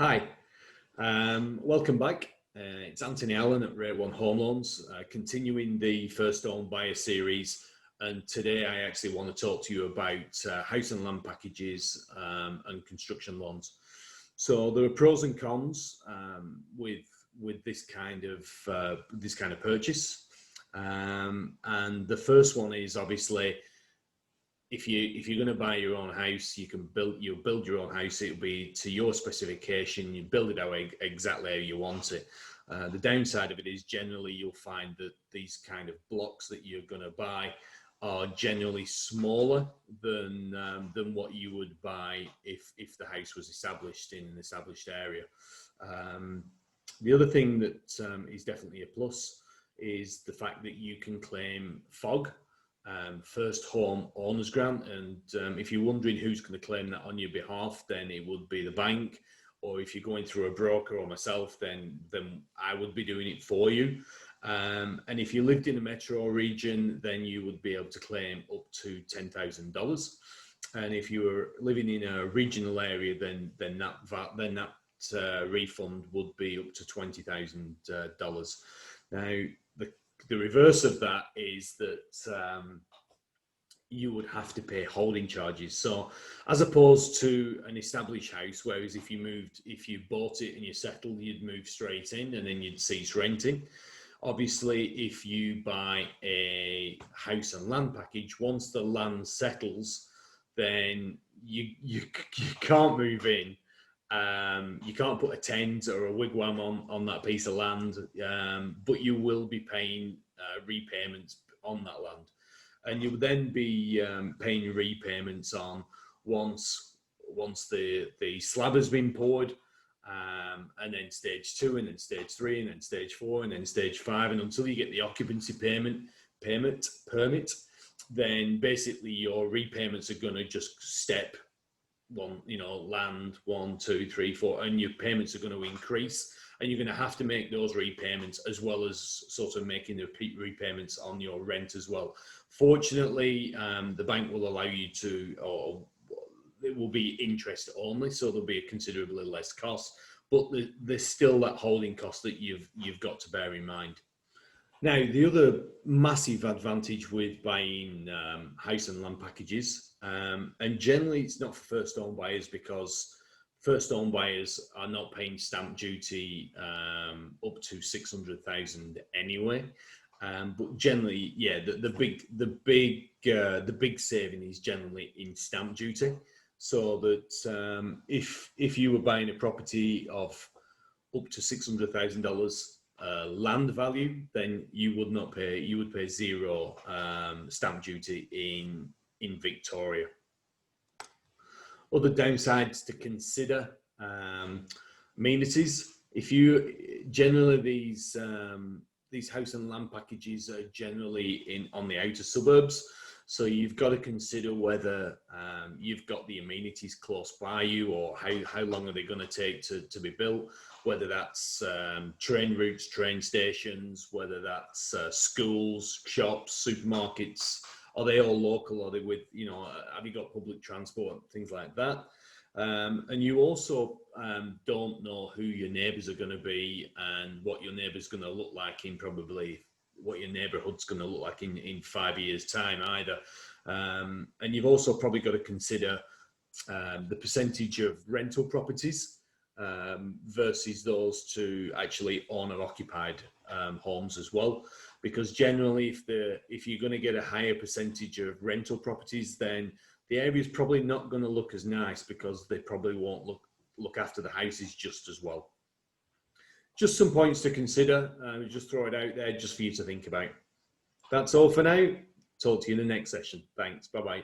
Hi, welcome back. It's Anthony Allen at Rate One Home Loans, continuing the First Home Buyer series. And today I actually want to talk to you about house and land packages and construction loans. So there are pros and cons with this kind of purchase. And the first one is obviously, if you're going to buy your own house, you'll build your own house. It'll be to your specification. You build it out exactly how you want it. The downside of it is generally you'll find that these kind of blocks that you're going to buy are generally smaller than what you would buy if the house was established in an established area. The other thing that is definitely a plus is the fact that you can claim FOG. First Home Owners Grant, and if you're wondering who's going to claim that on your behalf, then it would be the bank, or if you're going through a broker or myself, then I would be doing it for you. And if you lived in a metro region, then you would be able to claim up to $10,000. And if you were living in a regional area, then that refund would be up to $20,000. Now, the reverse of that is that you would have to pay holding charges. So as opposed to an established house, whereas if you bought it and you settled, you'd move straight in and then you'd cease renting. Obviously, if you buy a house and land package, once the land settles, then you can't move in. You can't put a tent or a wigwam on that piece of land, but you will be paying repayments on that land. And you will then be paying repayments on once the slab has been poured, and then stage 2, and then stage 3, and then stage 4, and then stage 5, and until you get the occupancy permit, then basically your repayments are going to just step one, land 1, 2, 3, 4, and your payments are going to increase, and you're going to have to make those repayments as well as sort of making the repayments on your rent as well. Fortunately, the bank will allow you to, or it will be interest only, so there'll be a considerably less cost, but there's still that holding cost that you've got to bear in mind. Now, the other massive advantage with buying house and land packages, and generally it's not for first home buyers, because first home buyers are not paying stamp duty up to 600,000 anyway. But generally, yeah, the big saving is generally in stamp duty. So that if you were buying a property of up to $600,000 land value, then you would pay zero stamp duty in Victoria. Other downsides to consider: amenities. If you generally these house and land packages are generally on the outer suburbs, so you've got to consider whether you've got the amenities close by you, or how long are they going to take to be built, whether that's train routes, train stations, whether that's schools, shops, supermarkets. Are they all local? Are they with, have you got public transport, things like that? And you also don't know who your neighbours are going to be, and what your neighbour's going to look like what your neighbourhood's going to look like in 5 years' time either. And you've also probably got to consider the percentage of rental properties versus those to actually owner-occupied homes as well. Because generally, if you're going to get a higher percentage of rental properties, then the area is probably not going to look as nice, because they probably won't look after the houses just as well. Just some points to consider. Just throw it out there just for you to think about. That's all for now. Talk to you in the next session. Thanks. Bye-bye.